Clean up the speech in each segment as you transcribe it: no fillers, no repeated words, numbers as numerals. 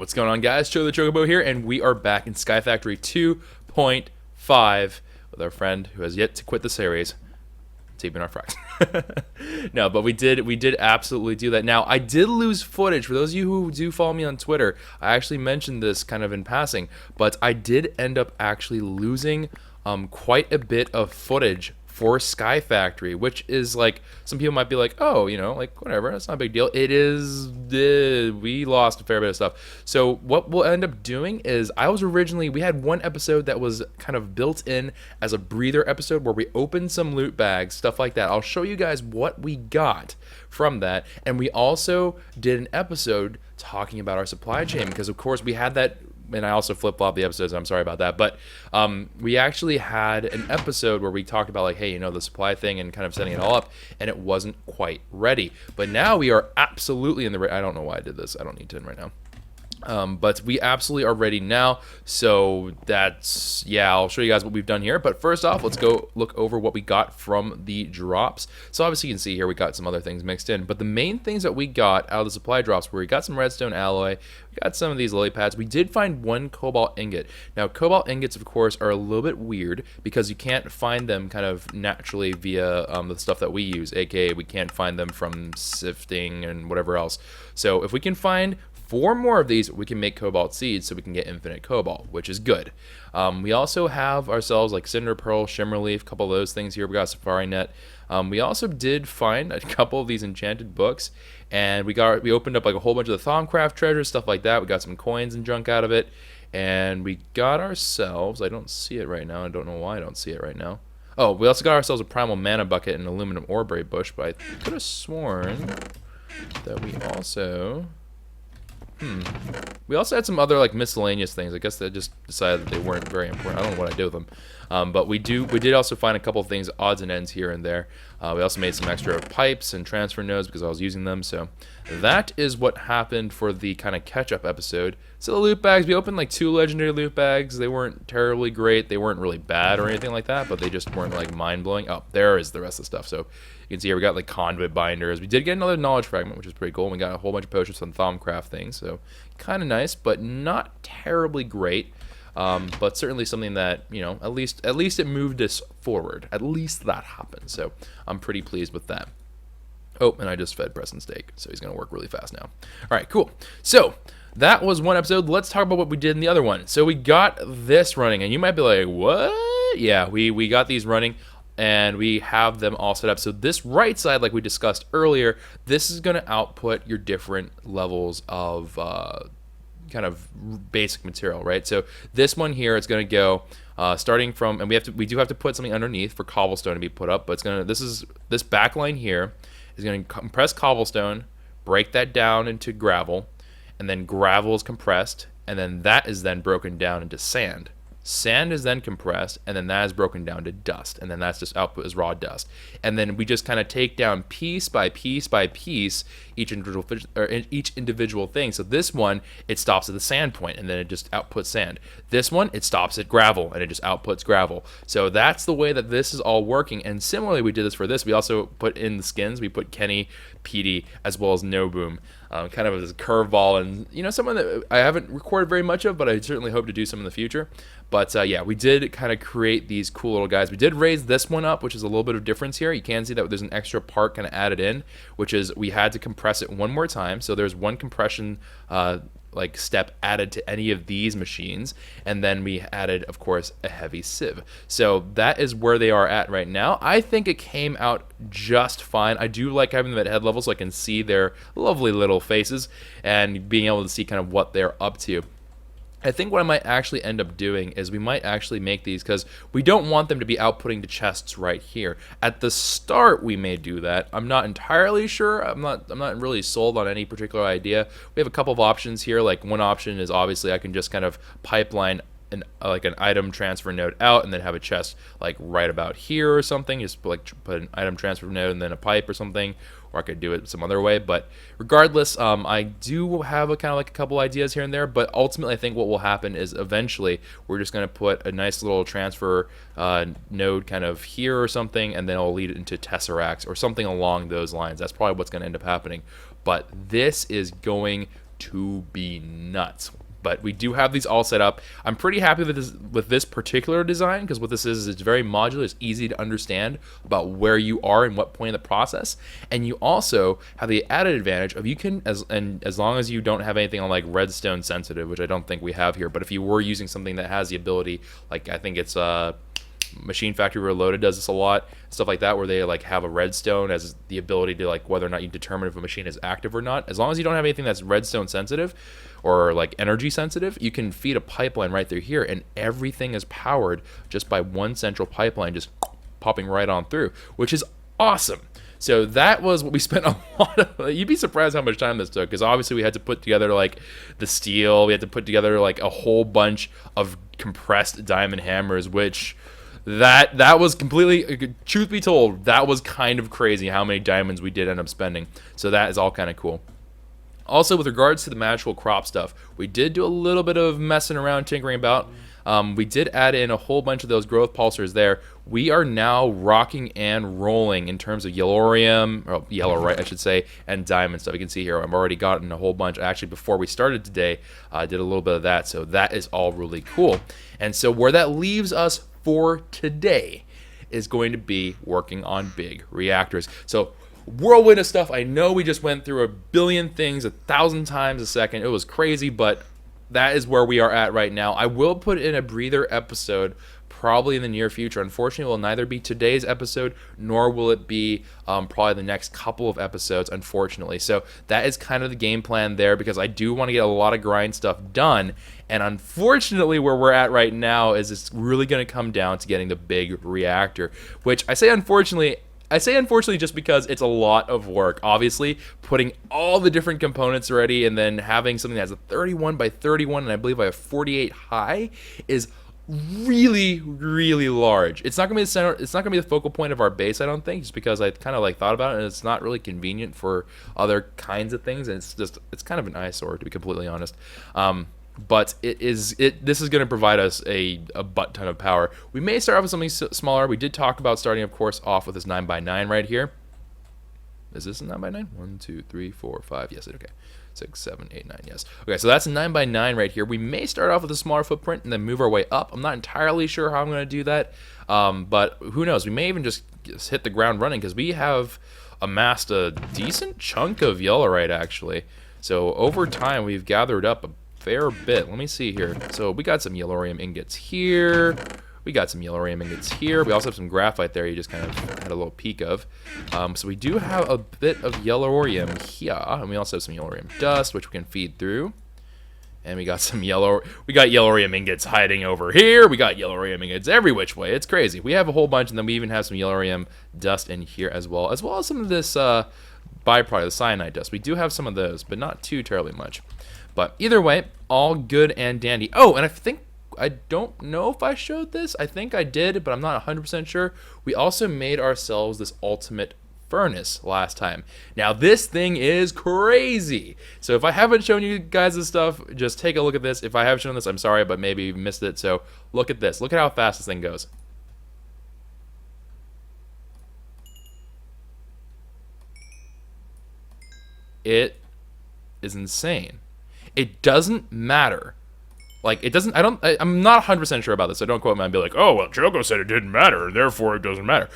What's going on, guys? Joe the Chocobo here, and we are back in Sky Factory 2.5 with our friend who has yet to quit the series, taping our frags. No, but we did absolutely do that. Now, I did lose footage. For those of you who do follow me on Twitter, I actually mentioned this kind of in passing, but I did end up actually losing quite a bit of footage for Sky Factory, which is like, some people might be like, oh, you know, like whatever, that's not a big deal. It is, we lost a fair bit of stuff. So what we'll end up doing is, we had one episode that was kind of built in as a breather episode where we opened some loot bags, stuff like that. I'll show you guys what we got from that. And we also did an episode talking about our supply chain, because of course we had that. And I also flip-flopped the episodes, I'm sorry about that. But we actually had an episode where we talked about, like, hey, you know, the supply thing and kind of setting it all up, and it wasn't quite ready. But now we are absolutely in the... I don't know why I did this. I don't need to right now. But we absolutely are ready now. So that's, yeah, I'll show you guys what we've done here. But first off, let's go look over what we got from the drops. So obviously you can see here we got some other things mixed in. But the main things that we got out of the supply drops were we got some redstone alloy, we got some of these lily pads. We did find one cobalt ingot. Now, cobalt ingots, of course, are a little bit weird because you can't find them kind of naturally via the stuff that we use, aka we can't find them from sifting and whatever else. So if we can find 4 more of these, we can make cobalt seeds so we can get infinite cobalt, which is good. We also have ourselves like cinder pearl, shimmer leaf, a couple of those things here. We got safari net. We also did find a couple of these enchanted books, and we opened up like a whole bunch of the KwehCraft treasures, stuff like that. We got some coins and junk out of it, and we got ourselves, I don't see it right now, I don't know why I don't see it right now. Oh, we also got ourselves a primal mana bucket and an aluminum orberry bush, but I could have sworn that we also... We also had some other like miscellaneous things. I guess they just decided that they weren't very important. I don't know what I did with them. But we did also find a couple of things, odds and ends here and there. We also made some extra pipes and transfer nodes because I was using them. So that is what happened for the kind of catch-up episode. So the loot bags, we opened like 2 legendary loot bags. They weren't terribly great. They weren't really bad or anything like that, but they just weren't like mind-blowing. Oh, there is the rest of the stuff. So you can see here we got like conduit binders. We did get another knowledge fragment, which is pretty cool. And we got a whole bunch of potions on Thaumcraft things. So kind of nice, but not terribly great. But certainly something that, you know, at least it moved us forward. At least that happened. So I'm pretty pleased with that. Oh, and I just fed Preston steak, so he's gonna work really fast now. All right, cool. So that was one episode. Let's talk about what we did in the other one. So we got this running, and you might be like, what? Yeah, we got these running, and we have them all set up. So this right side, like we discussed earlier, this is gonna output your different levels of kind of basic material, right? So this one here is going to go starting from, and we do have to put something underneath for cobblestone to be put up, but it's going to, this back line here is going to compress cobblestone, break that down into gravel, and then gravel is compressed, and then that is then broken down into sand. Sand is then compressed, and then that is broken down to dust, and then that's just output as raw dust. And then we just kind of take down piece by piece by piece each individual thing. So this one, it stops at the sand point, and then it just outputs sand. This one, it stops at gravel, and it just outputs gravel. So that's the way that this is all working. And similarly, we did this for this. We also put in the skins. We put Kenny, Petey, as well as No Boom. Kind of as a curveball, and you know, someone that I haven't recorded very much of, but I certainly hope to do some in the future. But yeah, we did kind of create these cool little guys. We did raise this one up, which is a little bit of difference here. You can see that there's an extra part kind of added in, which is we had to compress it one more time. So there's one compression like step added to any of these machines, and then we added, of course, a heavy sieve. So that is where they are at right now. I think it came out just fine. I do like having them at head level so I can see their lovely little faces and being able to see kind of what they're up to. I think what I might actually end up doing is we might actually make these, because we don't want them to be outputting to chests right here. At the start, we may do that. I'm not entirely sure. I'm not really sold on any particular idea. We have a couple of options here. Like one option is obviously I can just kind of pipeline like an item transfer node out and then have a chest like right about here or something. Just like put an item transfer node and then a pipe or something. Or I could do it some other way, but regardless, I do have a kind of like a couple ideas here and there, but ultimately I think what will happen is eventually we're just going to put a nice little transfer node kind of here or something, and then it'll lead into Tesseracts or something along those lines. That's probably what's going to end up happening, but this is going to be nuts. But we do have these all set up. I'm pretty happy with this particular design, because what this is it's very modular. It's easy to understand about where you are and what point in the process. And you also have the added advantage of you can, as long as you don't have anything on like redstone sensitive, which I don't think we have here, but if you were using something that has the ability, like I think it's Machine Factory Reloaded does this a lot, stuff like that, where they like have a redstone as the ability to like whether or not you determine if a machine is active or not. As long as you don't have anything that's redstone sensitive or like energy sensitive, you can feed a pipeline right through here, and everything is powered just by one central pipeline just popping right on through, which is awesome. So that was what we spent a lot of. You'd be surprised how much time this took, because obviously we had to put together like the steel, we had to put together like a whole bunch of compressed diamond hammers, which that was completely, truth be told, that was kind of crazy how many diamonds we did end up spending. So that is all kind of cool. Also, with regards to the magical crop stuff, we did do a little bit of messing around, tinkering about. We did add in a whole bunch of those growth pulsars there. We are now rocking and rolling in terms of yellorium, or yellorite I should say, and diamond stuff. You can see here I've already gotten a whole bunch. Actually, before we started today, I did a little bit of that, so that is all really cool. And so where that leaves us for today is going to be working on big reactors. So whirlwind of stuff. I know we just went through a billion things 1,000 times a second. It was crazy, but that is where we are at right now. I will put in a breather episode probably in the near future. Unfortunately, it will neither be today's episode nor will it be probably the next couple of episodes, unfortunately. So that is kind of the game plan there, because I do want to get a lot of grind stuff done. And unfortunately, where we're at right now is it's really going to come down to getting the big reactor, which I say unfortunately just because it's a lot of work. Obviously, putting all the different components ready and then having something that's a 31 by 31 and I believe I have 48 high is really, really large. It's not gonna be the center. It's not gonna be the focal point of our base, I don't think, just because I kind of like thought about it, and it's not really convenient for other kinds of things, and it's kind of an eyesore, to be completely honest. But this is going to provide us a butt ton of power. We may start off with something smaller. We did talk about starting, of course, off with this 9x9 right here. Is this a 9x9? 1, 2, 3, 4, 5. Yes, okay. 6, 7, 8, 9. Yes. Okay, so that's a 9x9 right here. We may start off with a smaller footprint and then move our way up. I'm not entirely sure how I'm going to do that, but who knows? We may even just hit the ground running, because we have amassed a decent chunk of yellorite, actually. So over time, we've gathered up a fair bit. Let me see here. So we got some yellorium ingots here. We got some yellorium ingots here. We also have some graphite there you just kind of had a little peek of. So we do have a bit of yellorium here. And we also have some yellorium dust, which we can feed through. And we got some yellorium ingots hiding over here. We got yellorium ingots every which way. It's crazy. We have a whole bunch, and then we even have some yellorium dust in here as well as some of this byproduct, the cyanide dust. We do have some of those, but not too terribly much. But either way, all good and dandy. Oh, and I don't know if I showed this. I think I did, but I'm not 100% sure. We also made ourselves this ultimate furnace last time. Now, this thing is crazy. So if I haven't shown you guys this stuff, just take a look at this. If I have shown this, I'm sorry, but maybe you missed it. So look at this. Look at how fast this thing goes. It is insane. It doesn't matter. Like, it doesn't, I'm not 100% sure about this, so don't quote me and be like, oh, well, Choco said it didn't matter, therefore it doesn't matter.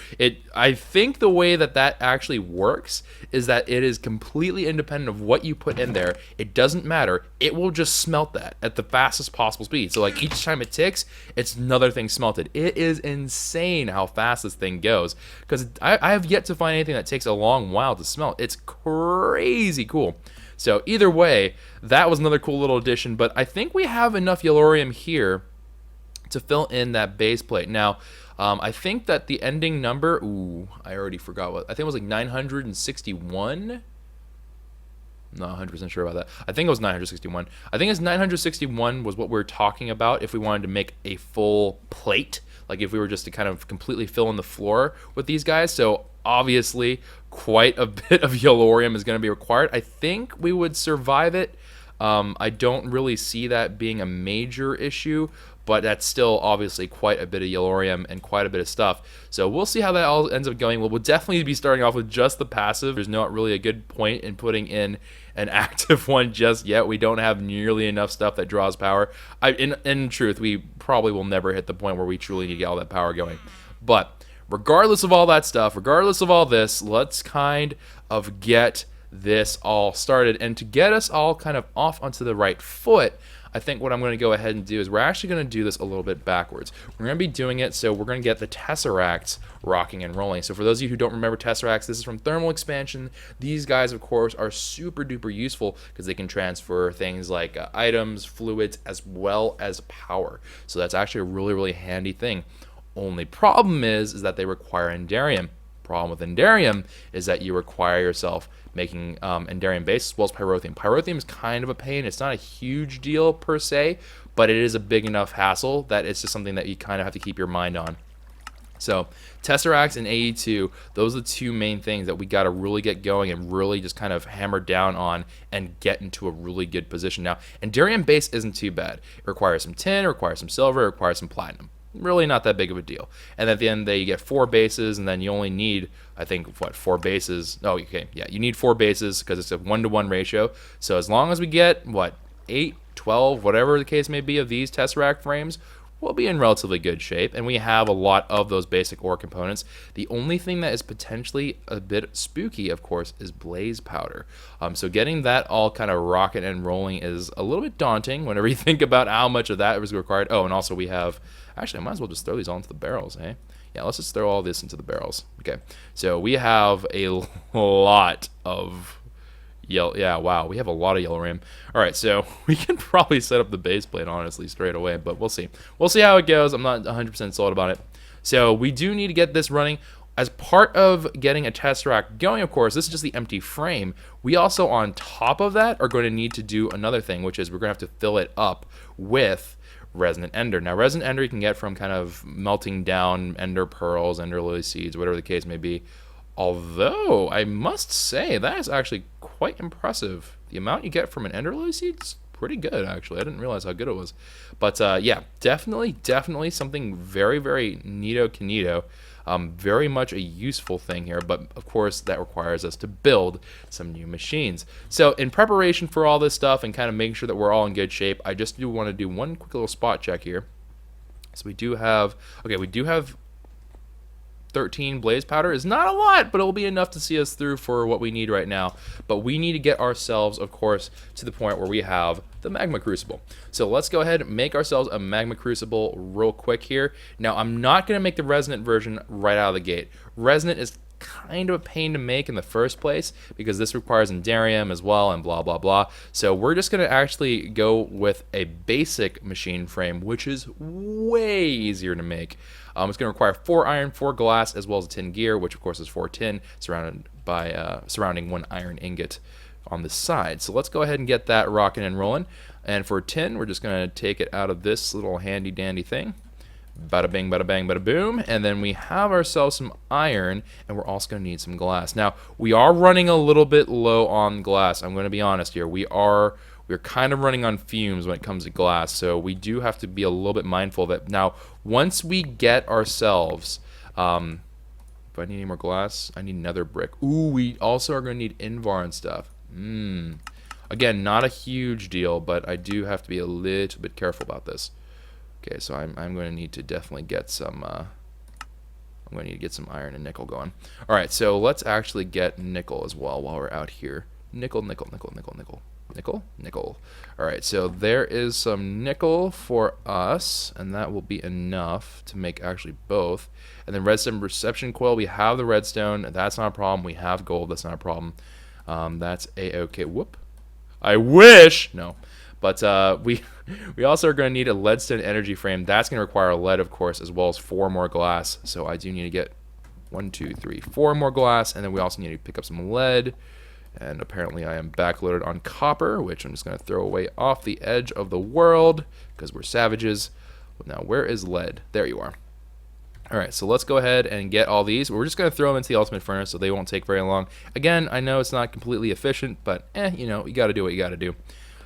I think the way that actually works is that it is completely independent of what you put in there. It doesn't matter. It will just smelt that at the fastest possible speed. So, like, each time it ticks, it's another thing smelted. It is insane how fast this thing goes, because I have yet to find anything that takes a long while to smelt. It's crazy cool. So either way, that was another cool little addition, but I think we have enough yellorium here to fill in that base plate. Now, I think that the ending number, I already forgot what, I think it was like 961. I'm not 100% sure about that. I think it was 961. I think it's 961 was what we were talking about if we wanted to make a full plate, like if we were just to kind of completely fill in the floor with these guys. So obviously, quite a bit of yellorium is going to be required. I think we would survive it. I don't really see that being a major issue, but that's still obviously quite a bit of yellorium and quite a bit of stuff. So we'll see how that all ends up going. We'll definitely be starting off with just the passive. There's not really a good point in putting in an active one just yet. We don't have nearly enough stuff that draws power. In truth, we probably will never hit the point where we truly need to get all that power going. But regardless of all that stuff, regardless of all this, let's kind of get this all started. And to get us all kind of off onto the right foot, I think what I'm going to go ahead and do is we're actually going to do this a little bit backwards. We're going to be doing it, so we're going to get the Tesseracts rocking and rolling. So for those of you who don't remember Tesseracts, this is from Thermal Expansion. These guys, of course, are super duper useful because they can transfer things like items, fluids, as well as power. So that's actually a really, really handy thing. Only problem is that they require Enderium. Problem with Enderium is that you require yourself making Enderium base as well as Pyrotheum. Pyrotheum is kind of a pain. It's not a huge deal per se, but it is a big enough hassle that it's just something that you kind of have to keep your mind on. So Tesseracts and AE2, those are the two main things that we got to really get going and really just kind of hammer down on and get into a really good position. Now, Enderium base isn't too bad. It requires some tin, it requires some silver, it requires some platinum. Really not that big of a deal. And at the end of the day, you get 4 bases, and then you only need, I think, what, 4 bases? Oh, okay, yeah, you need 4 bases because it's a 1-to-1 ratio. So as long as we get, what, 8, 12, whatever the case may be of these Tesseract frames, we'll be in relatively good shape, and we have a lot of those basic ore components. The only thing that is potentially a bit spooky, of course, is blaze powder. So getting that all kind of rocking and rolling is a little bit daunting whenever you think about how much of that is required. Oh, and also we have, actually I might as well just throw these all into the barrels, eh? Yeah, let's just throw all this into the barrels. Okay, so we have a lot of yeah, wow, we have a lot of yellorium. All right, so we can probably set up the base plate, honestly, straight away, but we'll see. We'll see how it goes. I'm not 100% sold about it. So we do need to get this running. As part of getting a Tesseract going, of course, this is just the empty frame. We also, on top of that, are going to need to do another thing, which is we're going to have to fill it up with Resonant Ender. Now, Resonant Ender you can get from kind of melting down Ender Pearls, Ender Lily Seeds, whatever the case may be. Although, I must say, that is actually quite impressive. The amount you get from an Ender Lily Seed is pretty good, actually. I didn't realize how good it was. But, yeah, definitely something very, very neato-canito. Very much a useful thing here, but, of course, that requires us to build some new machines. So, in preparation for all this stuff and kind of making sure that we're all in good shape, I just do want to do one quick little spot check here. So, we do have 13 blaze powder. Is not a lot, but it will be enough to see us through for what we need right now. But we need to get ourselves, of course, to the point where we have the magma crucible. So let's go ahead and make ourselves a magma crucible real quick here. Now, I'm not going to make the resonant version right out of the gate. Resonant is kind of a pain to make in the first place because this requires Enderium as well and blah blah blah. So we're just going to actually go with a basic machine frame, which is way easier to make. It's going to require 4 iron, 4 glass, as well as a tin gear, which of course is 4 tin, surrounded by surrounding 1 iron ingot on the side. So let's go ahead and get that rocking and rolling. And for tin, we're just going to take it out of this little handy dandy thing. Bada bing, bada bang, bada boom. And then we have ourselves some iron, and we're also going to need some glass. Now, we are running a little bit low on glass. I'm going to be honest here. We're kind of running on fumes when it comes to glass, so we do have to be a little bit mindful of it. Now, once we get ourselves, do I need any more glass? I need nether brick. Ooh, we also are going to need Invar and stuff. Again, not a huge deal, but I do have to be a little bit careful about this. Okay, so I'm going to need to definitely get some. I'm going to need to get some iron and nickel going. All right, so let's actually get nickel as well while we're out here. Nickel, nickel, nickel, nickel, nickel. Nickel? Nickel. Alright, so there is some nickel for us, and that will be enough to make actually both. And then redstone reception coil, we have the redstone, that's not a problem. We have gold, that's not a problem. That's a-okay. Whoop. I wish! No. But we also are going to need a leadstone energy frame. That's going to require lead, of course, as well as 4 more glass. So I do need to get 1, 2, 3, 4 more glass, and then we also need to pick up some lead. And apparently I am backloaded on copper, which I'm just going to throw away off the edge of the world because we're savages. Now, where is lead? There you are. All right, so let's go ahead and get all these. We're just going to throw them into the ultimate furnace so they won't take very long. Again, I know it's not completely efficient, but, you know, you got to do what you got to do.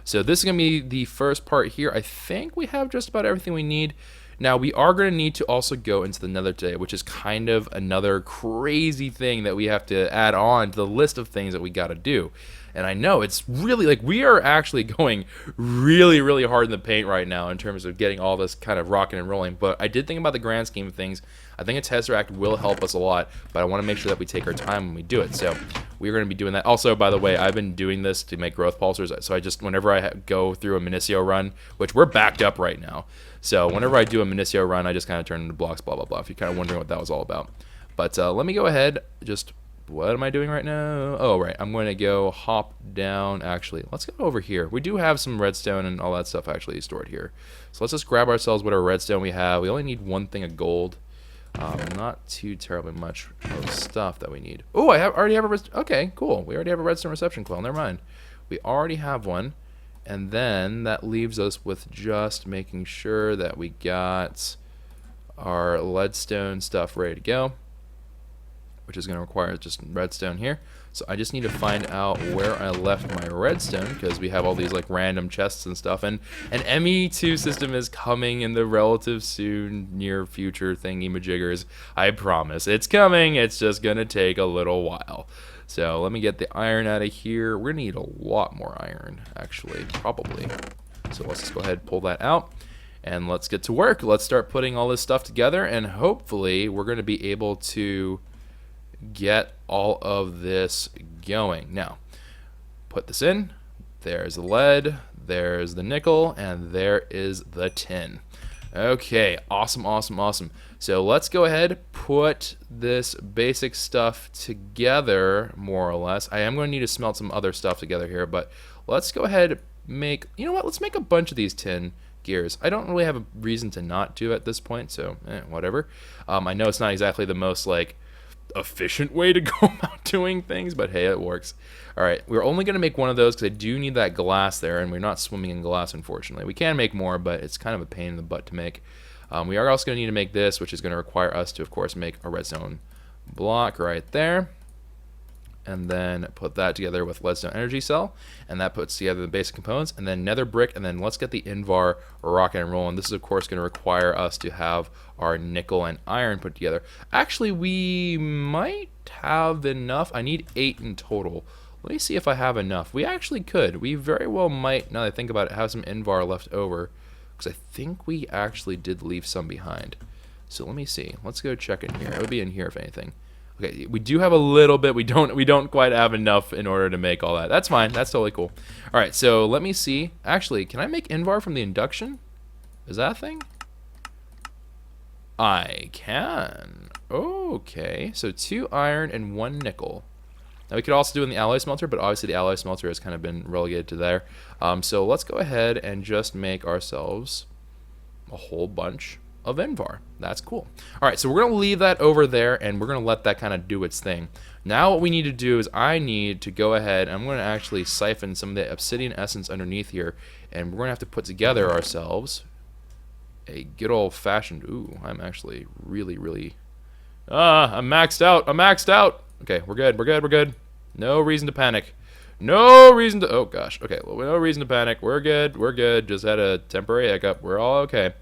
So this is going to be the first part here. I think we have just about everything we need. Now, we are going to need to also go into the Nether today, which is kind of another crazy thing that we have to add on to the list of things that we got to do. And I know it's really, like, we are actually going really, really hard in the paint right now in terms of getting all this kind of rocking and rolling. But I did think about the grand scheme of things. I think a Tesseract will help us a lot, but I want to make sure that we take our time when we do it. So we're going to be doing that. Also, by the way, I've been doing this to make growth pulsers. So I just, whenever I go through a Minicio run, which we're backed up right now. So whenever I do a Minicio run, I just kind of turn into blocks, blah, blah, blah, if you're kind of wondering what that was all about. But let me go ahead, just, what am I doing right now? Oh, right, I'm going to go hop down, actually. Let's go over here. We do have some redstone and all that stuff actually stored here. So let's just grab ourselves whatever redstone we have. We only need one thing of gold. Not too terribly much of stuff that we need. Oh, already have a redstone. Okay, cool. We already have a redstone reception coil. Never mind. We already have one. And then that leaves us with just making sure that we got our leadstone stuff ready to go, which is going to require just redstone here. So I just need to find out where I left my redstone, because we have all these like random chests and stuff. And an ME2 system is coming in the relative soon, near future thingy-majiggers. I promise. It's coming. It's just going to take a little while. So let me get the iron out of here. We're going to need a lot more iron, actually, probably. So let's just go ahead and pull that out. And let's get to work. Let's start putting all this stuff together. And hopefully we're going to be able to get all of this going. Now, put this in. There's the lead. There's the nickel. And there is the tin. Okay, awesome, awesome, awesome. So let's go ahead, put this basic stuff together, more or less. I am going to need to smelt some other stuff together here, but let's go ahead, make, you know what, let's make a bunch of these tin gears. I don't really have a reason to not do at this point, so whatever. I know it's not exactly the most, like, efficient way to go about doing things, but hey, it works. All right, we're only going to make one of those because I do need that glass there, and we're not swimming in glass, unfortunately. We can make more, but it's kind of a pain in the butt to make. We are also going to need to make this, which is going to require us to, of course, make a redstone block right there, and then put that together with leadstone energy cell, and that puts together the basic components, and then nether brick, and then let's get the invar rocking and rolling. This is, of course, going to require us to have our nickel and iron put together. Actually, we might have enough. I need 8 in total. Let me see if I have enough. We actually could. We very well might, now that I think about it, have some invar left over, because I think we actually did leave some behind. So let me see. Let's go check in here. It would be in here if anything. Okay, we do have a little bit. We don't quite have enough in order to make all that. That's fine. That's totally cool. All right, so let me see. Actually, can I make invar from the induction? Is that a thing? I can. Okay, so 2 iron and 1 nickel. Now we could also do it in the alloy smelter, but obviously the alloy smelter has kind of been relegated to there. So let's go ahead and just make ourselves a whole bunch of invar. That's cool. All right, so we're going to leave that over there, and we're going to let that kind of do its thing. Now what we need to do is I need to go ahead, and I'm going to actually siphon some of the obsidian essence underneath here, and we're going to have to put together ourselves a good old-fashioned... Ooh, I'm actually really... I'm maxed out. I'm maxed out. Okay, we're good. We're good. We're good. No reason to panic. No reason to... Oh, gosh. Okay, well, no reason to panic. We're good. We're good. Just had a temporary hiccup. We're all okay.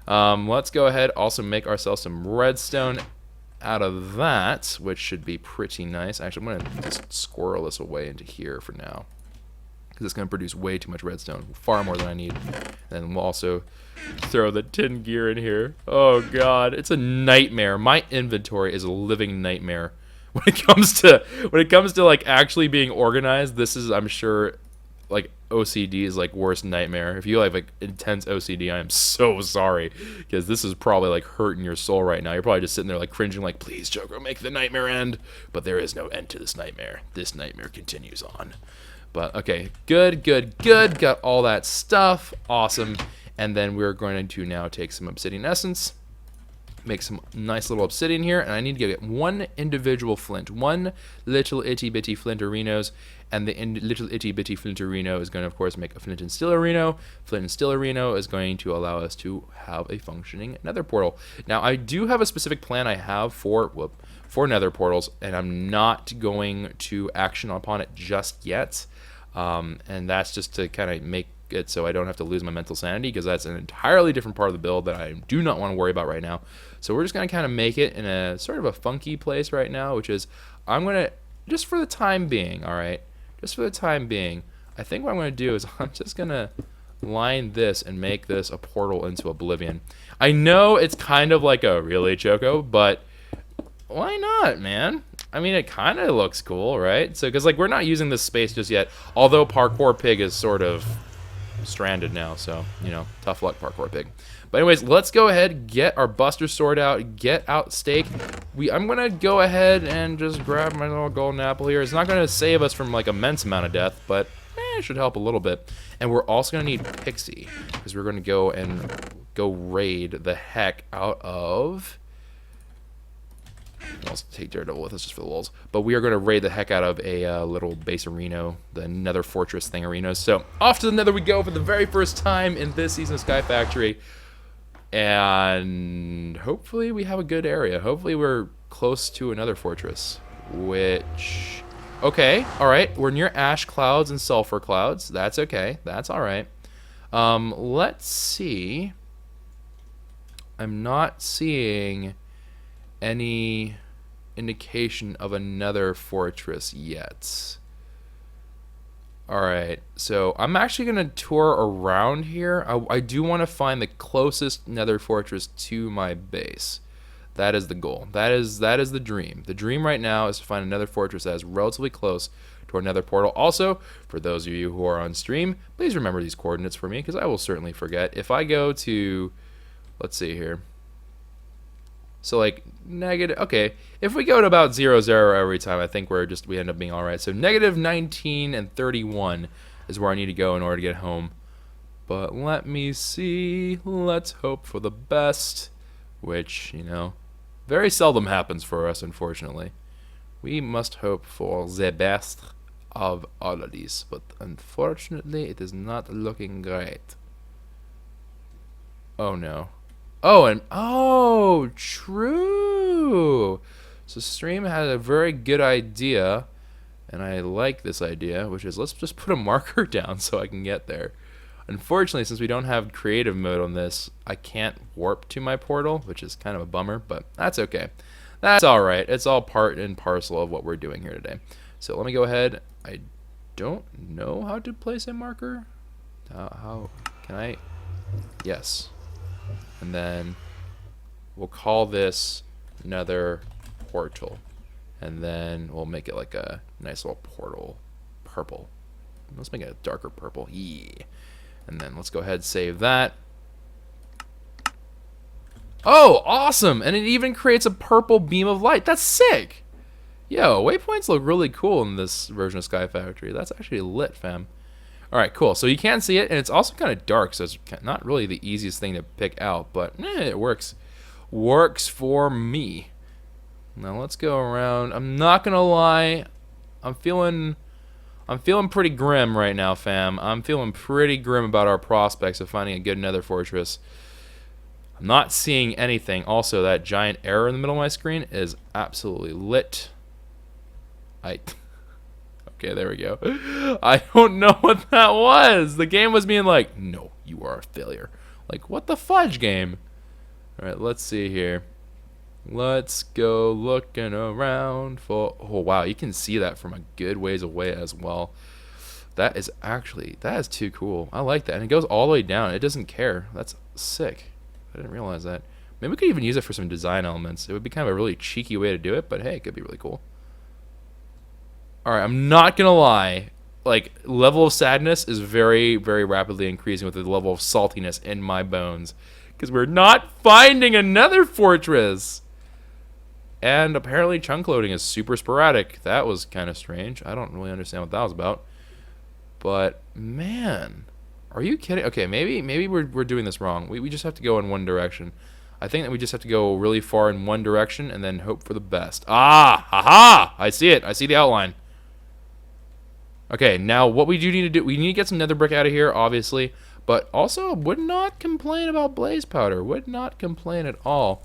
Let's go ahead, also make ourselves some redstone out of that, which should be pretty nice. Actually, I'm going to just squirrel this away into here for now, because it's going to produce way too much redstone, far more than I need. And we'll also throw the tin gear in here. Oh, God, it's a nightmare. My inventory is a living nightmare. When it comes to like actually being organized, this is, I'm sure, like OCD is like worst nightmare. If you have like intense OCD, I am so sorry, because this is probably like hurting your soul right now. You're probably just sitting there like cringing, like, please, Joker, make the nightmare end. But there is no end to this nightmare. This nightmare continues on. But okay, good. Got all that stuff. Awesome. And then we're going to now take some obsidian essence, make some nice little obsidian here, and I need to get 1 individual flint, 1 little itty bitty flinterinos, and the little itty bitty flinterino is going to, of course, make a flint and stillerino. Flint and stillerino is going to allow us to have a functioning nether portal. Now, I do have a specific plan I have for nether portals, and I'm not going to action upon it just yet. And that's just to kind of make it so I don't have to lose my mental sanity, because that's an entirely different part of the build that I do not want to worry about right now. So we're just going to kind of make it in a sort of a funky place right now, which is I'm going to, just for the time being, all right, just for the time being, I think what I'm going to do is I'm just going to line this and make this a portal into Oblivion. I know it's kind of like a really Choco, but why not, man? I mean, it kind of looks cool, right? So, because like we're not using this space just yet, although Parkour Pig is sort of stranded now, so you know, tough luck, Parkour Pig. But anyways, let's go ahead, get our Buster Sword out, get out Steak. I'm gonna go ahead and just grab my little golden apple here. It's not gonna save us from like immense amount of death, but it should help a little bit. And we're also gonna need Pixie, because we're gonna go raid the heck out of. I'll take Daredevil with us just for the lulz. But we are going to raid the heck out of a little base arena, the Nether Fortress thing arena. So off to the Nether we go for the very first time in this season of Sky Factory. And hopefully we have a good area. Hopefully we're close to another fortress. Which... Okay, alright. We're near ash clouds and sulfur clouds. That's okay. That's alright. Let's see. I'm not seeing any indication of another fortress yet. Alright, so I'm actually going to tour around here. I do want to find the closest Nether fortress to my base. That is the goal. That is the dream. The dream right now is to find another fortress that is relatively close to our Nether portal. Also, for those of you who are on stream, please remember these coordinates for me, because I will certainly forget. If I go to, let's see here. So like negative, okay, if we go to about 0, 0 every time, I think we end up being all right. So negative 19 and 31 is where I need to go in order to get home. But let me see, let's hope for the best, which, you know, very seldom happens for us, unfortunately. We must hope for the best of all of these, but unfortunately it is not looking great. Oh no. Oh, true. So Stream had a very good idea, and I like this idea, which is let's just put a marker down so I can get there. Unfortunately, since we don't have creative mode on this, I can't warp to my portal, which is kind of a bummer, but that's okay. That's alright. It's all part and parcel of what we're doing here today. So let me go ahead. I don't know how to place a marker. How can I? Yes. And then we'll call this Nether Portal. And then we'll make it like a nice little portal purple. Let's make it a darker purple. Yeah. And then let's go ahead and save that. Oh, awesome! And it even creates a purple beam of light. That's sick! Yo, waypoints look really cool in this version of Sky Factory. That's actually lit, fam. Alright, cool. So you can see it, and it's also kind of dark, so it's not really the easiest thing to pick out, but it works. Works for me. Now let's go around. I'm not gonna lie, I'm feeling pretty grim right now, fam. I'm feeling pretty grim about our prospects of finding a good Nether fortress. I'm not seeing anything. Also, that giant error in the middle of my screen is absolutely lit. Okay, there we go. I don't know what that was. The game was being like, no, you are a failure. Like, what the fudge, game? Alright, let's see here. Let's go looking around for... Oh, wow, you can see that from a good ways away as well. That is too cool. I like that. And it goes all the way down. It doesn't care. That's sick. I didn't realize that. Maybe we could even use it for some design elements. It would be kind of a really cheeky way to do it, but hey, it could be really cool. Alright, I'm not gonna lie. Like, level of sadness is very, very rapidly increasing with the level of saltiness in my bones. Because we're not finding another fortress! And apparently chunk loading is super sporadic. That was kind of strange. I don't really understand what that was about. But, man. Are you kidding? Okay, maybe we're doing this wrong. We just have to go in one direction. I think that we just have to go really far in one direction and then hope for the best. Ah! Haha! I see it. I see the outline. Okay, now what we do need to do, we need to get some nether brick out of here, obviously, but also would not complain about blaze powder. Would not complain at all.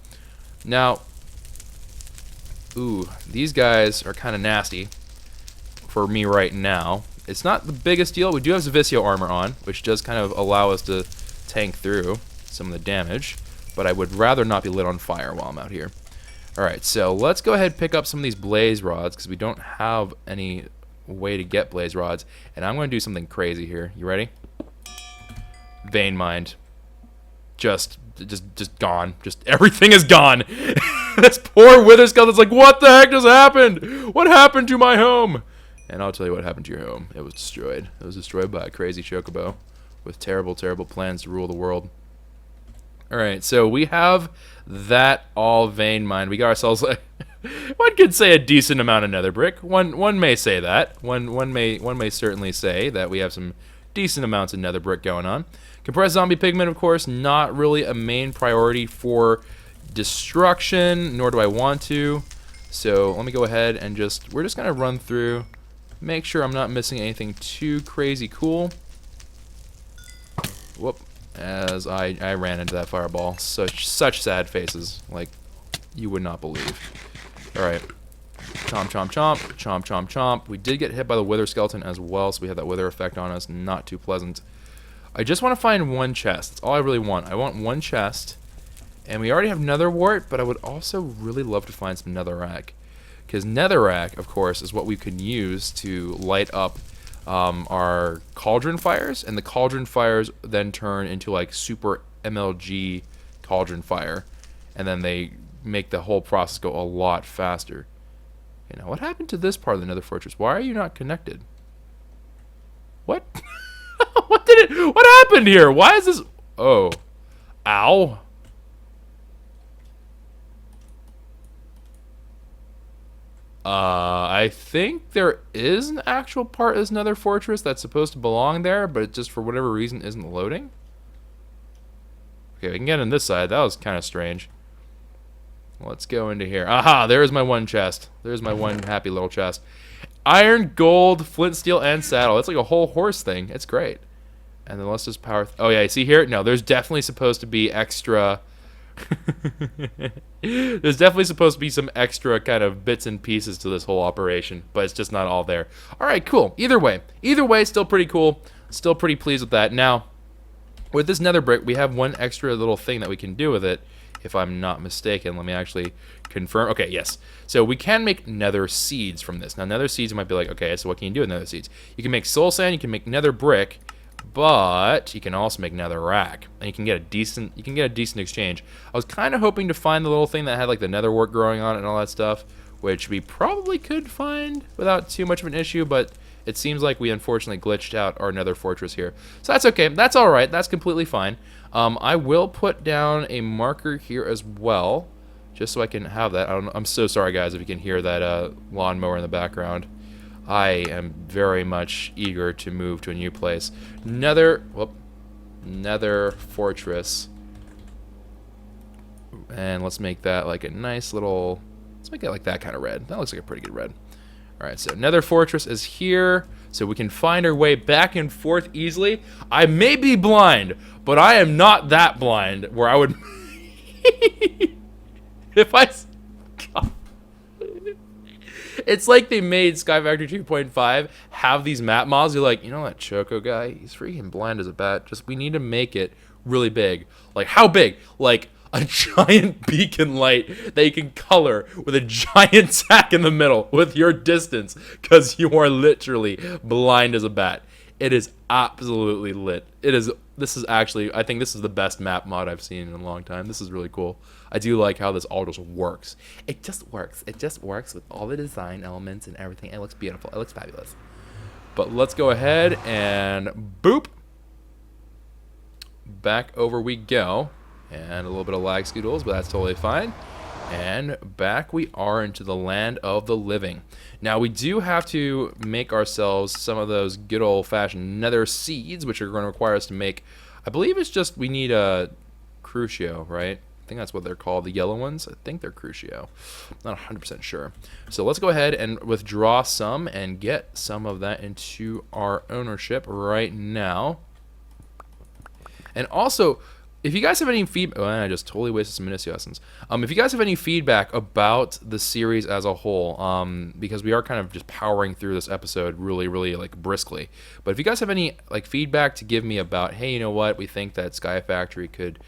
Now, ooh, these guys are kind of nasty for me right now. It's not the biggest deal. We do have Zavisio armor on, which does kind of allow us to tank through some of the damage, but I would rather not be lit on fire while I'm out here. Alright, so let's go ahead and pick up some of these blaze rods, because we don't have any way to get blaze rods, and I'm going to do something crazy here. You ready? Vein mine. Just gone. Just everything is gone. This poor wither skeleton's like, what the heck just happened? What happened to my home? And I'll tell you what happened to your home. It was destroyed. It was destroyed by a crazy chocobo with terrible, terrible plans to rule the world. Alright, so we have that all vein mined. We got ourselves like one could say a decent amount of nether brick. One may say that. One may certainly say that we have some decent amounts of nether brick going on. Compressed zombie pigment, of course, not really a main priority for destruction, nor do I want to. So let me go ahead and we're just gonna run through, make sure I'm not missing anything too crazy cool. Whoop, as I ran into that fireball. Such sad faces, like you would not believe. Alright. Chomp, chomp, chomp, chomp, chomp, chomp. We did get hit by the wither skeleton as well, so we have that wither effect on us. Not too pleasant. I just want to find one chest. That's all I really want. I want one chest. And we already have nether wart, but I would also really love to find some netherrack. Because netherrack, of course, is what we can use to light up our cauldron fires. And the cauldron fires then turn into like super MLG cauldron fire. And then they make the whole process go a lot faster. Okay, now what happened to this part of the nether fortress? Why are you not connected? What? What happened here? Why is this? Oh. Ow. I think there is an actual part of this nether fortress that's supposed to belong there, but it just for whatever reason isn't loading. Okay, we can get on this side. That was kind of strange. Let's go into here. Aha, there's my one chest. There's my one happy little chest. Iron, gold, flint, steel, and saddle. It's like a whole horse thing. It's great. And then let's just power... oh, yeah, you see here? No, there's definitely supposed to be extra... there's definitely supposed to be some extra kind of bits and pieces to this whole operation, but it's just not all there. Alright, cool. Either way, still pretty cool. Still pretty pleased with that. Now, with this nether brick, we have one extra little thing that we can do with it, if I'm not mistaken. Let me actually confirm. Okay, yes. So we can make nether seeds from this. Now, nether seeds, you might be like, okay, so what can you do with nether seeds? You can make soul sand, you can make nether brick, but you can also make netherrack, and you can get a decent exchange. I was kind of hoping to find the little thing that had like the nether wart growing on it and all that stuff, which we probably could find without too much of an issue, but it seems like we unfortunately glitched out our nether fortress here. So that's okay. That's all right. That's completely fine. I will put down a marker here as well, just so I can have that. I'm so sorry, guys, if you can hear that lawnmower in the background. I am very much eager to move to a new place. Nether fortress. And let's make that like a nice little... let's make it like that kind of red. That looks like a pretty good red. Alright, so nether fortress is here, so we can find our way back and forth easily. I may be blind, but I am not that blind where I would... if I... God. It's like they made Sky Factory 2.5 have these map mods. You're like, you know that Choco guy? He's freaking blind as a bat. Just, we need to make it really big. Like, how big? Like, a giant beacon light that you can color with a giant sack in the middle with your distance, because you are literally blind as a bat. It is absolutely lit. This is actually, I think this is the best map mod I've seen in a long time. This is really cool. I do like how this all just works. It just works. It just works with all the design elements and everything. It looks beautiful. It looks fabulous. But let's go ahead and boop. Back over we go. And a little bit of lag scoodles, but that's totally fine. And back we are into the land of the living. Now we do have to make ourselves some of those good old-fashioned nether seeds, which are going to require us to make, I believe it's just, we need a crucio, right? I think that's what they're called, the yellow ones. I think they're crucio. Not 100% sure. So let's go ahead and withdraw some and get some of that into our ownership right now. And also, if you guys have any feedback, oh, I just totally wasted some Minicio essence. If you guys have any feedback about the series as a whole, because we are kind of just powering through this episode really, really like briskly. But if you guys have any like feedback to give me about, hey, you know what, we think that Sky Factory could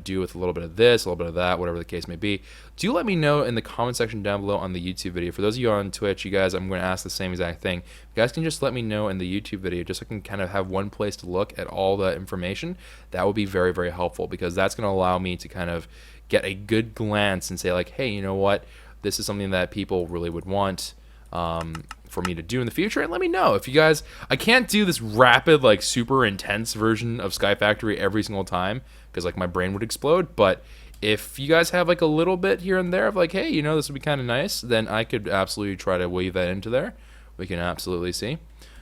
do with a little bit of this, a little bit of that, whatever the case may be, do let me know in the comment section down below on the YouTube video. For those of you on Twitch, you guys, I'm going to ask the same exact thing. You guys can just let me know in the YouTube video, just so I can kind of have one place to look at all the information. That would be very, very helpful, because that's going to allow me to kind of get a good glance and say like, hey, you know what, this is something that people really would want for me to do in the future. And let me know if you guys, I can't do this rapid, like super intense version of Sky Factory every single time, because like my brain would explode. But if you guys have like a little bit here and there of like, hey, you know, this would be kind of nice, then I could absolutely try to weave that into there. We can absolutely see.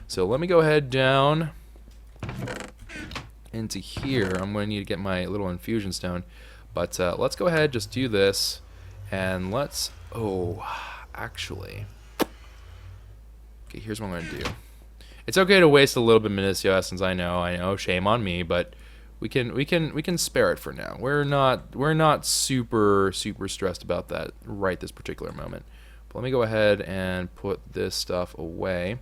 So let me go ahead down into here. I'm going to need to get my little infusion stone, but let's go ahead, just do this, and let's, actually, okay, here's what I'm going to do. It's okay to waste a little bit of Minicio essence, I know, shame on me, but we can spare it for now. We're not super stressed about that right this particular moment. But let me go ahead and put this stuff away.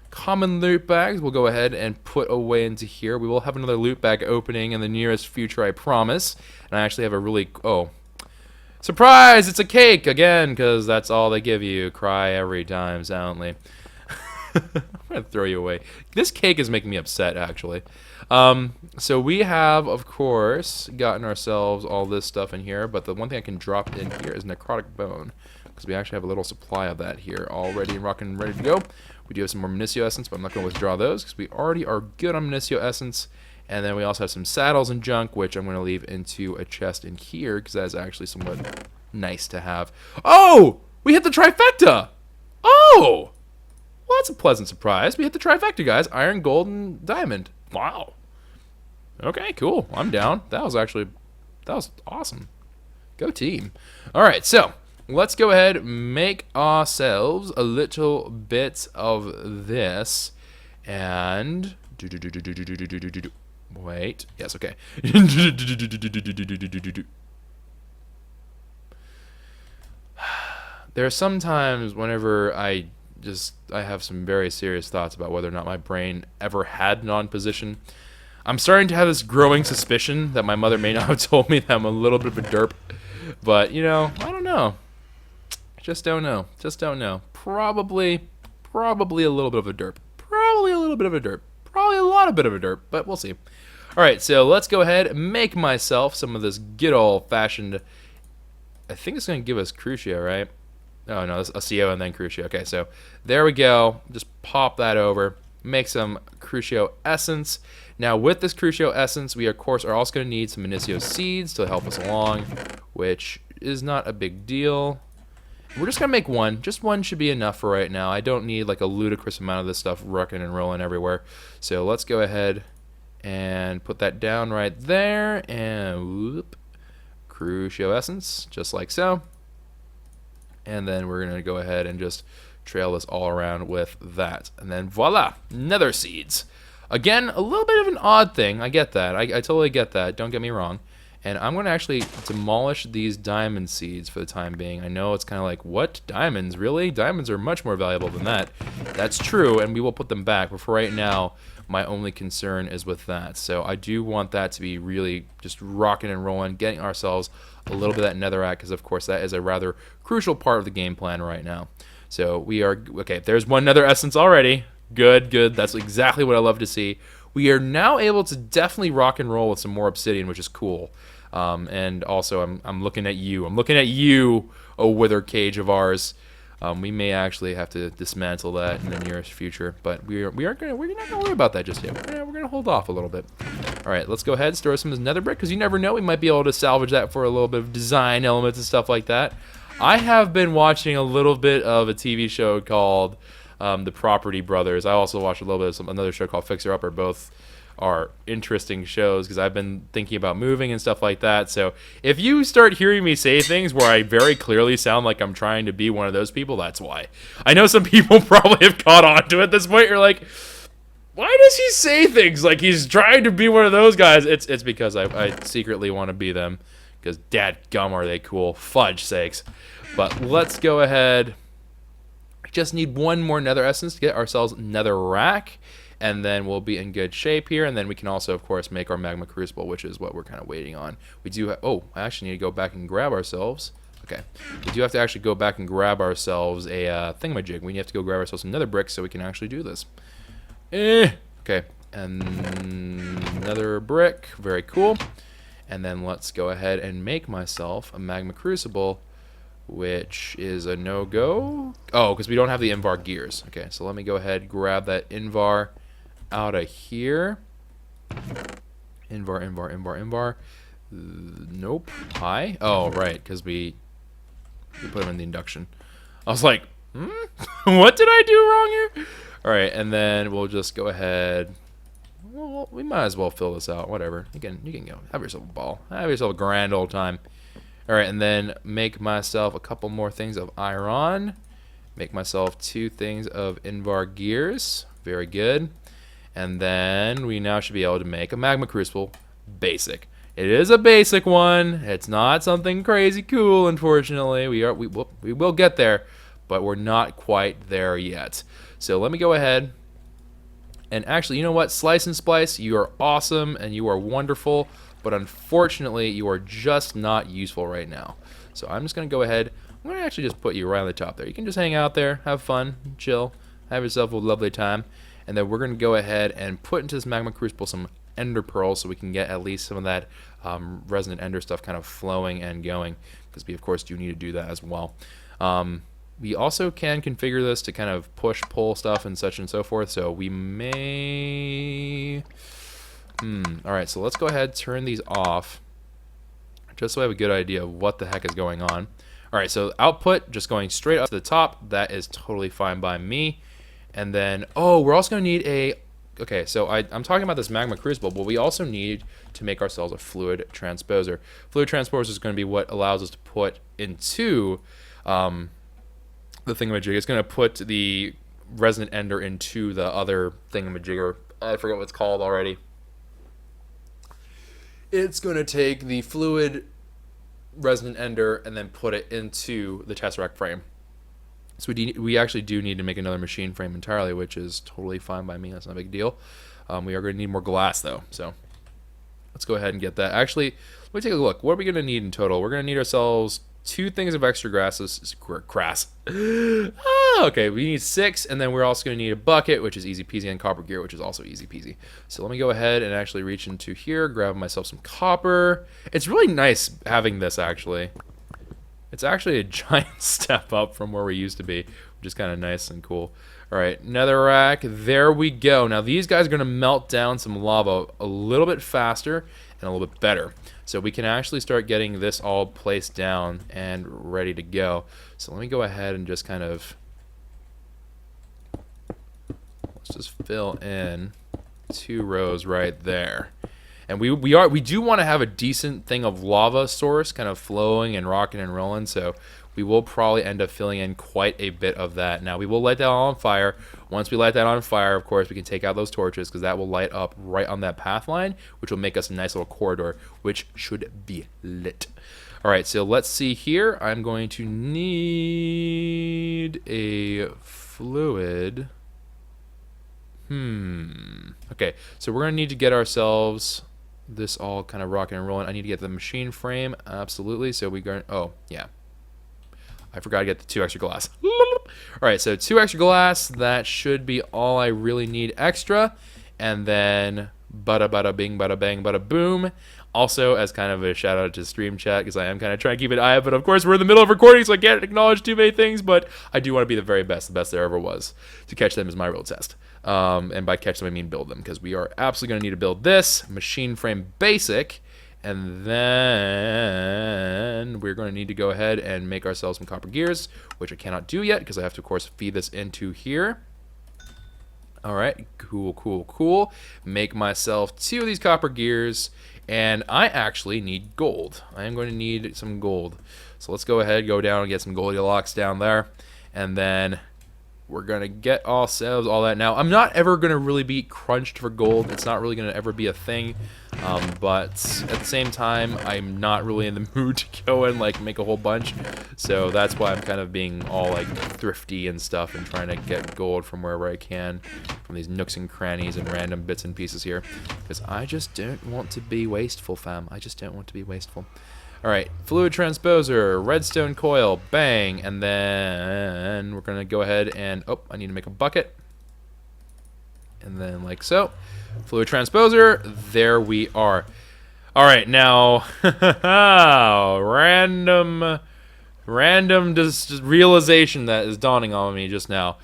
Common loot bags we'll go ahead and put away into here. We will have another loot bag opening in the nearest future, I promise. And I actually have a really, surprise, it's a cake again, because that's all they give you. Cry every time, silently. I'm gonna throw you away. This cake is making me upset, actually. So we have, of course, gotten ourselves all this stuff in here, but the one thing I can drop in here is necrotic bone, because we actually have a little supply of that here already rocking, ready to go. We do have some more Minicio essence, but I'm not going to withdraw those because we already are good on Minicio essence. And then we also have some saddles and junk, which I'm going to leave into a chest in here because that is actually somewhat nice to have. Oh! We hit the trifecta! Oh! Well, that's a pleasant surprise. We hit the trifecta, guys. Iron, gold, and diamond. Wow. Okay, cool. I'm down. That was awesome. Go team. All right, so let's go ahead and make ourselves a little bit of this. And wait. Yes, okay. There are some times whenever I have some very serious thoughts about whether or not my brain ever had non-position. I'm starting to have this growing suspicion that my mother may not have told me that I'm a little bit of a derp. But, you know, I don't know. Just don't know. Just don't know. Probably a little bit of a derp. Probably a little bit of a derp. Probably a lot of bit of a derp, but we'll see. Alright, so let's go ahead and make myself some of this good old-fashioned... I think it's going to give us Crucio, right? Oh, no, it's a CO and then Crucio. Okay, so there we go. Just pop that over. Make some Crucio essence. Now, with this Crucio essence, we, of course, are also going to need some Minicio seeds to help us along, which is not a big deal. We're just going to make one. Just one should be enough for right now. I don't need, like, a ludicrous amount of this stuff rocking and rolling everywhere. So let's go ahead and put that down right there. And whoop, Crucio essence, just like so. And then we're going to go ahead and just trail this all around with that. And then voila, nether seeds. Again, a little bit of an odd thing. I get that. I totally get that. Don't get me wrong. And I'm going to actually demolish these diamond seeds for the time being. I know it's kind of like, what? Diamonds? Really? Diamonds are much more valuable than that. That's true, and we will put them back. But for right now, my only concern is with that. So I do want that to be really just rocking and rolling, getting ourselves a little bit of that Tesseract, because of course that is a rather crucial part of the game plan right now. So we are, okay, there's one nether essence already. Good, good. That's exactly what I love to see. We are now able to definitely rock and roll with some more obsidian, which is cool. And also, I'm looking at you. I'm looking at you, oh wither cage of ours. We may actually have to dismantle that in the nearest future, but we're not gonna worry about that just yet. We're gonna hold off a little bit. All right, let's go ahead and store some of this nether brick, because you never know, we might be able to salvage that for a little bit of design elements and stuff like that. I have been watching a little bit of a TV show called The Property Brothers. I also watched a little bit of another show called Fixer Upper. Both are interesting shows because I've been thinking about moving and stuff like that. So if you start hearing me say things where I very clearly sound like I'm trying to be one of those people, that's why. I know some people probably have caught on to it at this point. You're like, Why does he say things like he's trying to be one of those guys? It's because I secretly want to be them. Because dadgum are they cool. Fudge sakes. But let's go ahead. We just need one more nether essence to get ourselves Netherrack. And then we'll be in good shape here. And then we can also, of course, make our magma crucible, which is what we're kind of waiting on. We do have... Oh, I actually need to go back and grab ourselves... Okay, we do have to actually go back and grab ourselves a thingamajig. We have to go grab ourselves another brick so we can actually do this. Okay, and another brick. Very cool. And then let's go ahead and make myself a magma crucible, which is a no-go. Oh, because we don't have the Invar gears. Okay, so let me go ahead and grab that Invar out of here. Invar. Nope. Hi. Oh, right, because we put them in the induction. I was like, what did I do wrong here? All right, and then we'll just go ahead. Well, we might as well fill this out. Whatever. You can go. Have yourself a ball. Have yourself a grand old time. All right, and then make myself a couple more things of iron. Make myself 2 things of Invar gears. Very good. And then we now should be able to make a magma crucible basic. It is a basic one. It's not something crazy cool, unfortunately. We will get there, but we're not quite there yet. So let me go ahead and actually, you know what? Slice and Splice, you are awesome and you are wonderful, but unfortunately, you are just not useful right now. So I'm just going to go ahead. I'm going to actually just put you right on the top there. You can just hang out there, have fun, chill, have yourself a lovely time. And then we're going to go ahead and put into this magma crucible some ender pearls so we can get at least some of that resonant ender stuff kind of flowing and going, because we of course do need to do that as well. We also can configure this to kind of push pull stuff and such and so forth, so we may alright, so let's go ahead, turn these off just so I have a good idea of what the heck is going on. Alright, so output just going straight up to the top, that is totally fine by me. And then, oh, we're also going to need a... Okay, so I'm talking about this magma crucible, but we also need to make ourselves a fluid transposer. Fluid transposer is going to be what allows us to put into the thingamajig. It's going to put the resonant ender into the other thingamajigger. I forget what it's called already. It's going to take the fluid resonant ender and then put it into the Tesseract frame. So we actually do need to make another machine frame entirely, which is totally fine by me. That's not a big deal. We are going to need more glass, though. So let's go ahead and get that. Actually, let me take a look. What are we going to need in total? We're going to need ourselves 2 things of extra grass. Okay, we need 6, and then we're also going to need a bucket, which is easy peasy, and copper gear, which is also easy peasy. So let me go ahead and actually reach into here, grab myself some copper. It's really nice having this, actually. It's actually a giant step up from where we used to be, which is kind of nice and cool. All right, Netherrack, there we go. Now these guys are going to melt down some lava a little bit faster and a little bit better. So we can actually start getting this all placed down and ready to go. So let me go ahead and just kind of, let's just fill in 2 rows right there. And we do want to have a decent thing of lava source kind of flowing and rocking and rolling, so we will probably end up filling in quite a bit of that. Now we will light that on fire. Once we light that on fire, of course, we can take out those torches because that will light up right on that path line, which will make us a nice little corridor, which should be lit. Alright, so let's see here. I'm going to need a fluid. Okay, so we're going to need to get ourselves this all kind of rocking and rolling. I need to get the machine frame, absolutely. So we go, oh yeah, I forgot to get the 2 extra glass. All right, so 2 extra glass, that should be all I really need extra. And then bada bada bing, bada bang, bada boom. Also, as kind of a shout out to stream chat, because I am kind of trying to keep an eye up, but of course we're in the middle of recording, so I can't acknowledge too many things, but I do want to be the very best, the best there ever was. To catch them is my real test. And by catch them, I mean build them, because we are absolutely going to need to build this machine frame basic, and then we're going to need to go ahead and make ourselves some copper gears, which I cannot do yet, because I have to, of course, feed this into here. Alright, cool. Make myself 2 of these copper gears, and I actually need gold. I am going to need some gold. So let's go ahead, go down and get some Goldilocks down there, and then We're going to get ourselves all that. Now, I'm not ever going to really be crunched for gold. It's not really going to ever be a thing. But at the same time, I'm not really in the mood to go and like make a whole bunch. So that's why I'm kind of being all like thrifty and stuff and trying to get gold from wherever I can, from these nooks and crannies and random bits and pieces here. Because I just don't want to be wasteful, fam. I just don't want to be wasteful. Alright, fluid transposer, redstone coil, bang, and then we're going to go ahead and, oh, I need to make a bucket. And then like so, fluid transposer, there we are. Alright, now, random just realization that is dawning on me just now.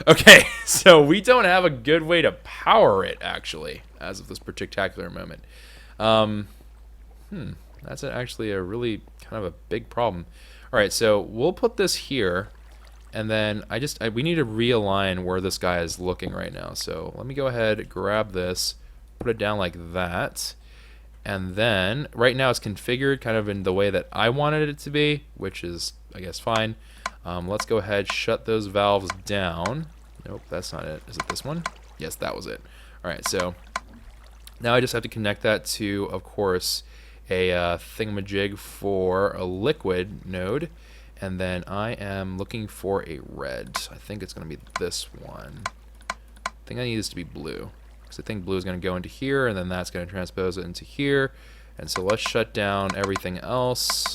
Okay, so we don't have a good way to power it, actually, as of this particular moment. That's actually a really kind of a big problem. All right, so we'll put this here, and then we need to realign where this guy is looking right now. So let me go ahead, grab this, put it down like that, and then right now it's configured kind of in the way that I wanted it to be, which is, I guess, fine. Let's go ahead, shut those valves down. Nope, that's not it. Is it this one? Yes, that was it. All right, so now I just have to connect that to, of course, a thingamajig for a liquid node. And then I am looking for a red. I think it's going to be this one. I think I need this to be blue, because I think blue is going to go into here, and then that's going to transpose it into here. And so let's shut down everything else.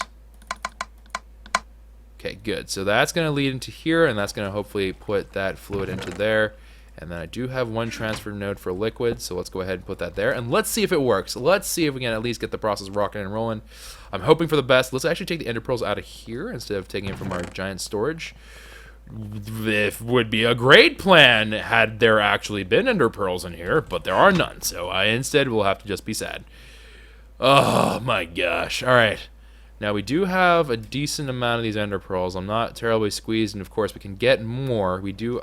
Okay, good. So that's going to lead into here, and that's going to hopefully put that fluid into there. And then I do have one transfer node for liquid, so let's go ahead and put that there. And let's see if it works. Let's see if we can at least get the process rocking and rolling. I'm hoping for the best. Let's actually take the ender pearls out of here instead of taking it from our giant storage. It would be a great plan had there actually been ender pearls in here, but there are none. So I instead will have to just be sad. Oh my gosh. All right. Now we do have a decent amount of these ender pearls. I'm not terribly squeezed, and of course we can get more. We do.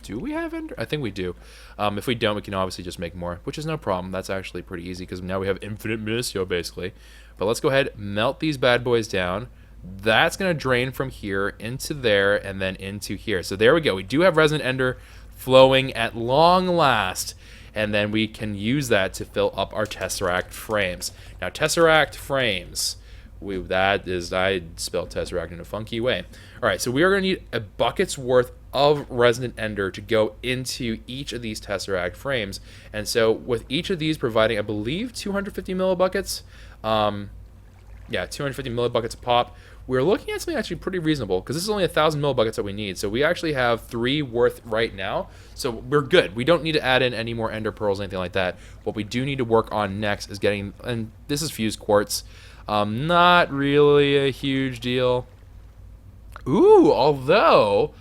Do we have ender? I think we do. If we don't, we can obviously just make more, which is no problem. That's actually pretty easy because now we have infinite municio basically. But let's go ahead, melt these bad boys down. That's going to drain from here into there and then into here. So there we go. We do have resin ender flowing at long last. And then we can use that to fill up our Tesseract frames. Now, Tesseract frames. I spelled Tesseract in a funky way. All right, so we are going to need a bucket's worth of resin ender to go into each of these Tesseract frames. And so with each of these providing, I believe, 250 millibuckets. Yeah, 250 millibuckets a pop. We're looking at something actually pretty reasonable because this is only 1,000 millibuckets that we need. So we actually have 3 worth right now. So we're good. We don't need to add in any more ender pearls or anything like that. What we do need to work on next is getting, and this is fused quartz. Not really a huge deal. Ooh, although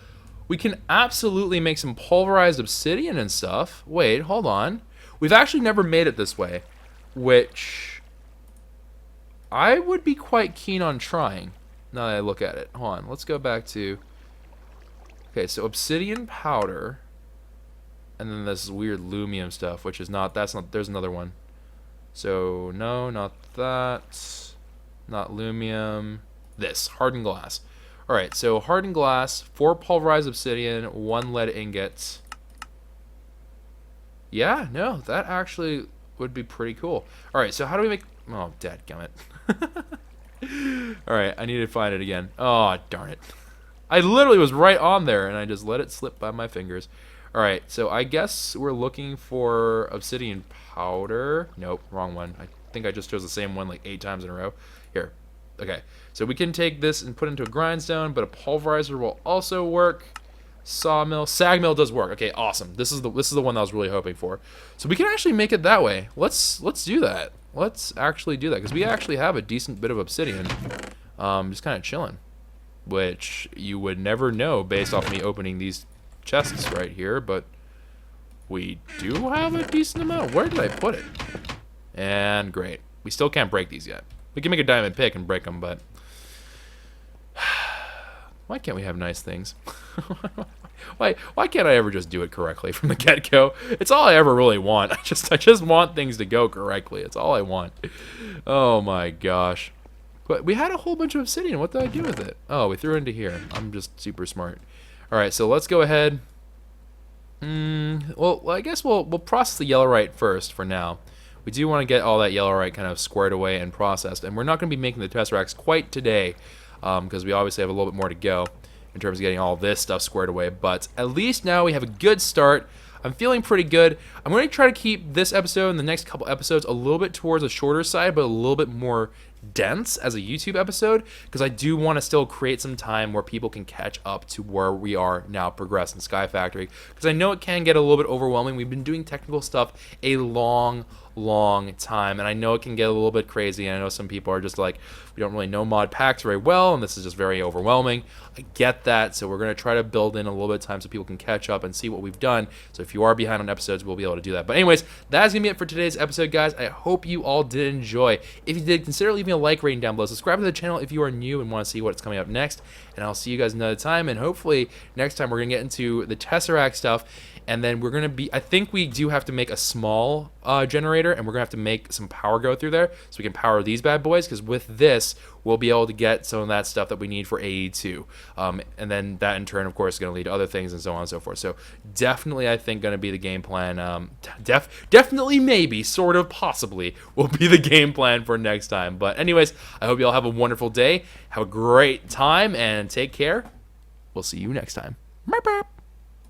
we can absolutely make some pulverized obsidian and stuff. Wait, hold on. We've actually never made it this way, which I would be quite keen on trying now that I look at it. Hold on, let's go back to, okay, so obsidian powder, and then this weird lumium stuff, which is not, there's another one. So, no, not that. Not lumium. This, hardened glass. Alright, so hardened glass, 4 pulverized obsidian, 1 lead ingot. Yeah, no, that actually would be pretty cool. Alright, so how do we make... Oh, dadgummit. Alright, I need to find it again. Oh, darn it. I literally was right on there, and I just let it slip by my fingers. Alright, so I guess we're looking for obsidian powder. Nope, wrong one. I think I just chose the same one like 8 times in a row. Here. Okay, so we can take this and put it into a grindstone, but a pulverizer will also work. Sawmill, sag mill does work. Okay, awesome. This is the one I was really hoping for. So we can actually make it that way. Let's do that. Let's actually do that because we actually have a decent bit of obsidian, just kind of chilling, which you would never know based off me opening these chests right here, but we do have a decent amount. Where did I put it? And great. We still can't break these yet. We can make a diamond pick and break them, but why can't we have nice things? Why can't I ever just do it correctly from the get-go? It's all I ever really want. I just want things to go correctly. It's all I want. Oh my gosh. But we had a whole bunch of obsidian. What did I do with it? Oh, we threw it into here. I'm just super smart. All right, so let's go ahead. Well, I guess we'll process the yellowite first for now. We do want to get all that yellowite kind of squared away and processed, and we're not going to be making the Tesseracts quite today because we obviously have a little bit more to go in terms of getting all this stuff squared away. But at least now we have a good start. I'm feeling pretty good. I'm going to try to keep this episode and the next couple episodes a little bit towards the shorter side, but a little bit more dense as a YouTube episode, because I do want to still create some time where people can catch up to where we are now progress in Sky Factory, because I know it can get a little bit overwhelming. We've been doing technical stuff a long time, and I know it can get a little bit crazy, and I know some people are just like, we don't really know mod packs very well, and this is just very overwhelming. I get that, so we're going to try to build in a little bit of time so people can catch up and see what we've done. So if you are behind on episodes, we'll be able to do that. But anyways, that's going to be it for today's episode, guys. I hope you all did enjoy. If you did, consider leaving a like rating down below. Subscribe to the channel if you are new and want to see what's coming up next, and I'll see you guys another time, and hopefully next time we're going to get into the Tesseract stuff. And then we're going to be, I think we do have to make a small generator, and we're going to have to make some power go through there so we can power these bad boys, because with this, we'll be able to get some of that stuff that we need for AE2. And then that in turn, of course, is going to lead to other things and so on and so forth. So definitely, I think, going to be the game plan. Definitely, maybe, sort of, possibly, will be the game plan for next time. But anyways, I hope you all have a wonderful day. Have a great time, and take care. We'll see you next time. Bye-bye.